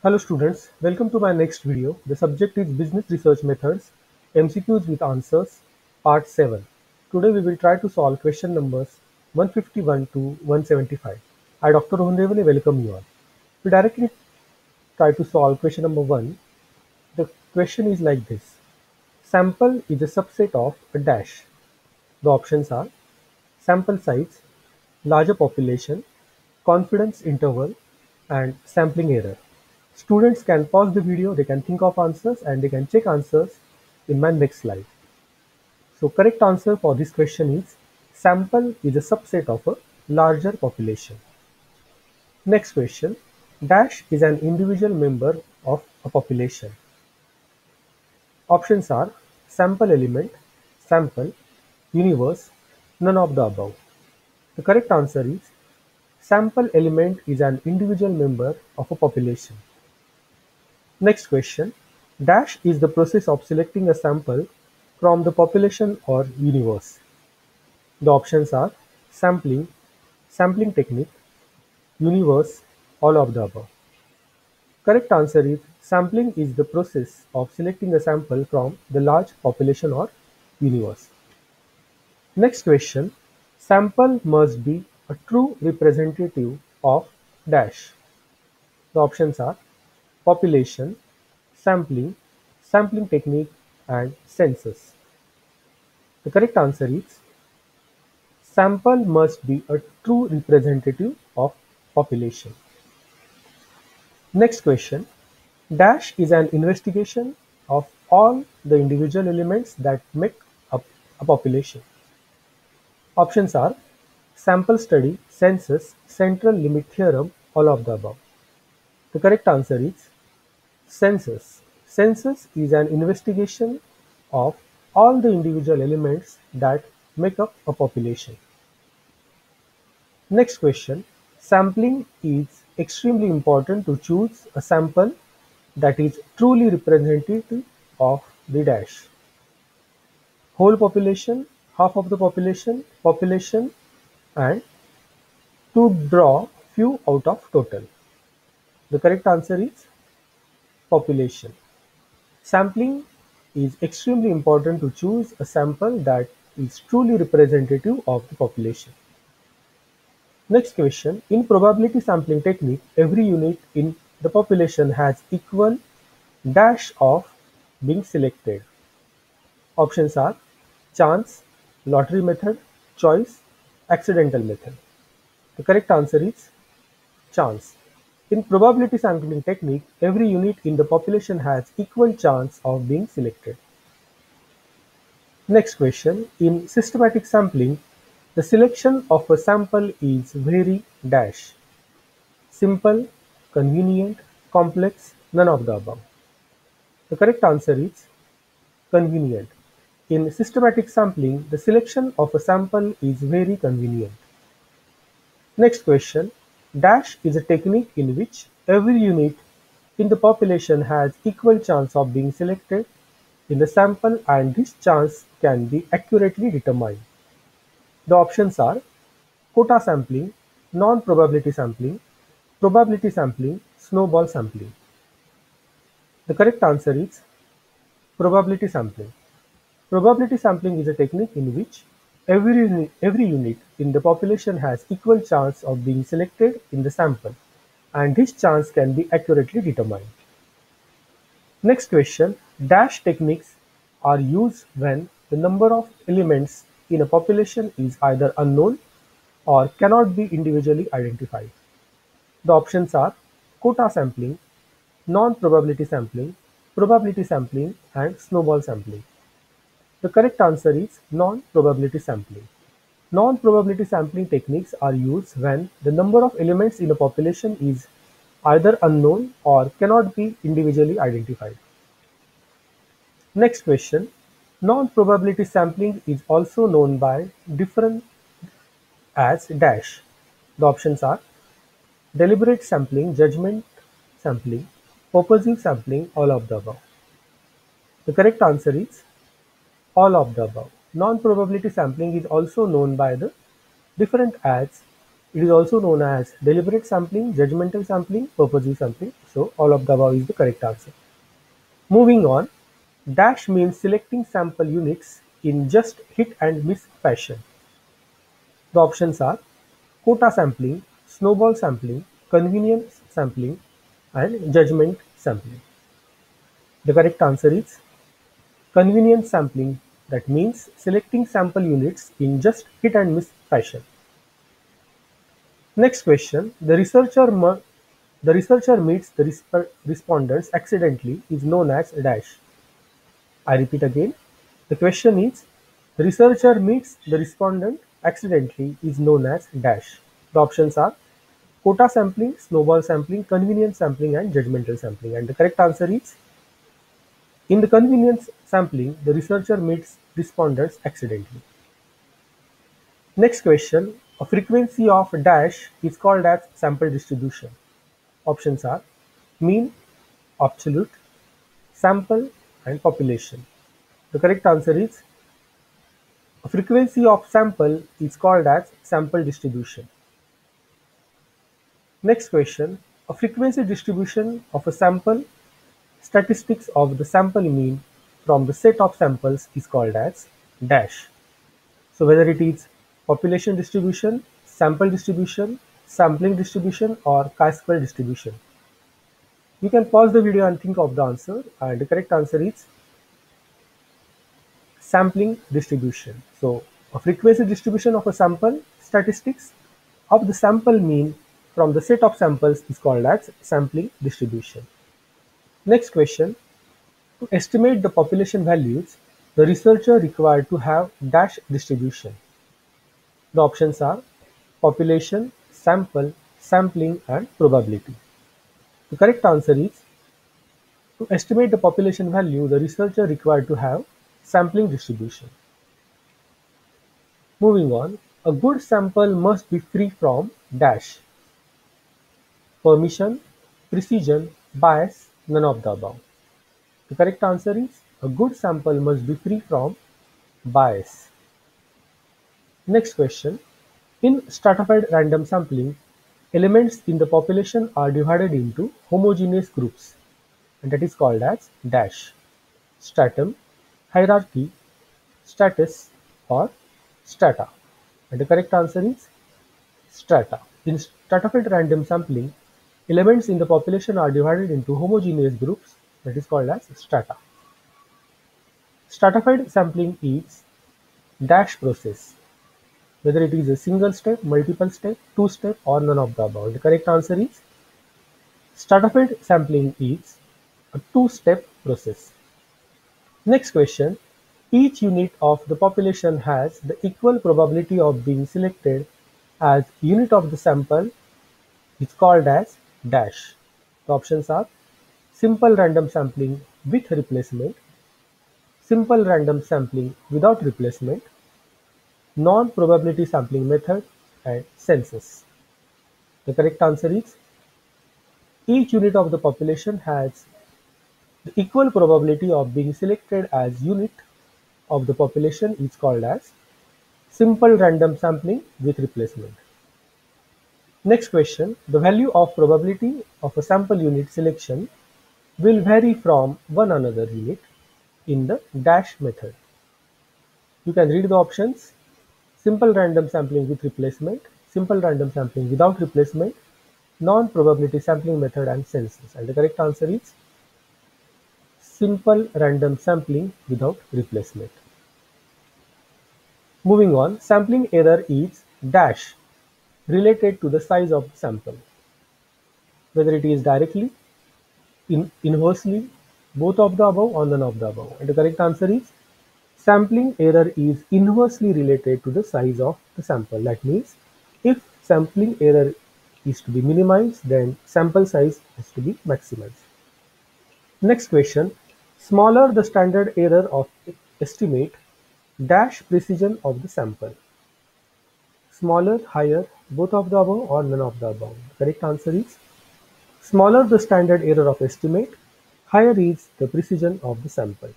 Hello students, welcome to my next video. The subject is Business Research Methods, MCQs with Answers, Part 7. Today we will try to solve question numbers 151 to 175. I, Dr. Rohan Revale, welcome you all. We directly try to solve question number 1. The question is like this. Sample is a subset of a dash. The options are sample size, larger population, confidence interval, and sampling error. Students can pause the video, they can think of answers and they can check answers in my next slide. So correct answer for this question is sample is a subset of a larger population. Next question, dash is an individual member of a population. Options are sample element, sample, universe, none of the above. The correct answer is sample element is an individual member of a population. Next question, dash is the process of selecting a sample from the population or universe. The options are sampling, sampling technique, universe, all of the above. Correct answer is sampling is the process of selecting a sample from the large population or universe. Next question, sample must be a true representative of dash. The options are population, sampling, sampling technique, and census. The correct answer is sample must be a true representative of population. Next question. Dash is an investigation of all the individual elements that make up a population. Options are sample study, census, central limit theorem, all of the above. The correct answer is census. Census is an investigation of all the individual elements that make up a population. Next question. Sampling is extremely important to choose a sample that is truly representative of the dash. Whole population, half of the population, and to draw few out of total. The correct answer is population. Sampling is extremely important to choose a sample that is truly representative of the population. Next question. In probability sampling technique, every unit in the population has equal dash of being selected. Options are chance, lottery method, choice, accidental method. The correct answer is chance. In probability sampling technique, every unit in the population has equal chance of being selected. Next question. In systematic sampling, the selection of a sample is very dash. Simple, convenient, complex, none of the above. The correct answer is convenient. In systematic sampling, the selection of a sample is very convenient. Next question. Dash is a technique in which every unit in the population has equal chance of being selected in the sample and this chance can be accurately determined. The options are quota sampling, probability sampling, snowball sampling. The correct answer is probability sampling. Probability sampling is a technique in which every unit in the population has equal chance of being selected in the sample and this chance can be accurately determined. Next question, dash techniques are used when the number of elements in a population is either unknown or cannot be individually identified. The options are quota sampling, non-probability sampling, probability sampling, and snowball sampling. The correct answer is non-probability sampling. Non-probability sampling techniques are used when the number of elements in a population is either unknown or cannot be individually identified. Next question. Non-probability sampling is also known by different as dash. The options are deliberate sampling, judgment sampling, purposive sampling, all of the above. The correct answer is all of the above. Non-probability sampling is also known by the different as It is also known as deliberate sampling, judgmental sampling, purposive sampling. So all of the above is the correct answer. Moving on, dash means selecting sample units in just hit and miss fashion. The options are quota sampling, snowball sampling, convenience sampling, and judgment sampling. The correct answer is convenience sampling, that means selecting sample units in just hit and miss fashion. Next question, the researcher meets the respondents accidentally is known as dash. I repeat again, the question is the researcher meets the respondent accidentally is known as dash. The options are quota sampling, snowball sampling, convenience sampling, and judgmental sampling. And the correct answer is in the convenience sampling, the researcher meets respondents accidentally. Next question, a frequency of dash is called as sample distribution. Options are mean, absolute, sample, and population. The correct answer is a frequency of sample is called as sample distribution. Next question, a frequency distribution of a sample statistics of the sample mean from the set of samples is called as dash. So whether it is population distribution, sample distribution, sampling distribution, or chi-square distribution. You can pause the video and think of the answer, and the correct answer is sampling distribution. So a frequency distribution of a sample statistics of the sample mean from the set of samples is called as sampling distribution. Next question, to estimate the population values, the researcher required to have dash distribution. The options are population, sample, sampling, and probability. The correct answer is to estimate the population value, the researcher required to have sampling distribution. Moving on, a good sample must be free from dash, permission, precision, bias, none of the above. The correct answer is a good sample must be free from bias. Next question, in stratified random sampling, elements in the population are divided into homogeneous groups, and that is called as dash, stratum, hierarchy, status, or strata. And the correct answer is strata. In stratified random sampling, elements in the population are divided into homogeneous groups, that is called as strata. Stratified sampling is dash process, whether it is a single step, multiple step, two step, or none of the above. The correct answer is stratified sampling is a two-step process. Next question, each unit of the population has the equal probability of being selected as unit of the sample is called as dash. The options are simple random sampling with replacement, simple random sampling without replacement, non-probability sampling method, and census. The correct answer is each unit of the population has the equal probability of being selected as unit of the population is called as simple random sampling with replacement. Next question, the value of probability of a sample unit selection will vary from one another unit in the dash method. You can read the options: simple random sampling with replacement, simple random sampling without replacement, non-probability sampling method, and census. And the correct answer is simple random sampling without replacement. Moving on, sampling error is dash related to the size of the sample, whether it is directly, inversely, both of the above, or none of the above. And the correct answer is sampling error is inversely related to the size of the sample. That means if sampling error is to be minimized, then sample size has to be maximized. Next question, smaller the standard error of estimate dash precision of the sample. Smaller, higher, both of the above, or none of the above. The correct answer is smaller the standard error of estimate, higher is the precision of the sample.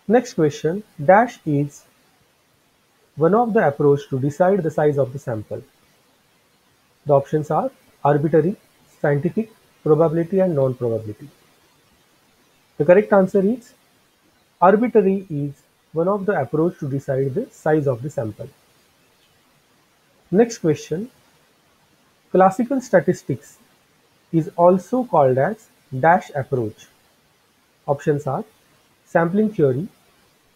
Next question, dash is one of the approach to decide the size of the sample. The options are arbitrary, scientific, probability and non-probability. The correct answer is arbitrary is one of the approach to decide the size of the sample. Next question. Classical statistics is also called as dash approach. Options are sampling theory,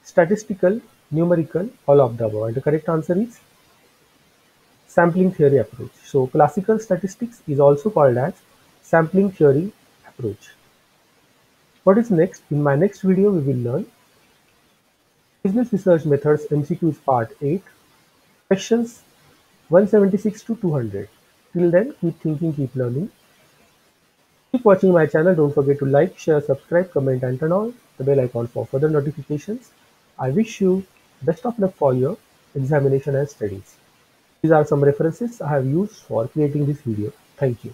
statistical, numerical, all of the above. And the correct answer is sampling theory approach. So classical statistics is also called as sampling theory approach. What is next? In my next video, we will learn business research methods MCQs part 8, questions 176 to 200. Till then, keep thinking, keep learning. Keep watching my channel. Don't forget to like, share, subscribe, comment, and turn on the bell icon for further notifications. I wish you best of luck for your examination and studies. These are some references I have used for creating this video. Thank you.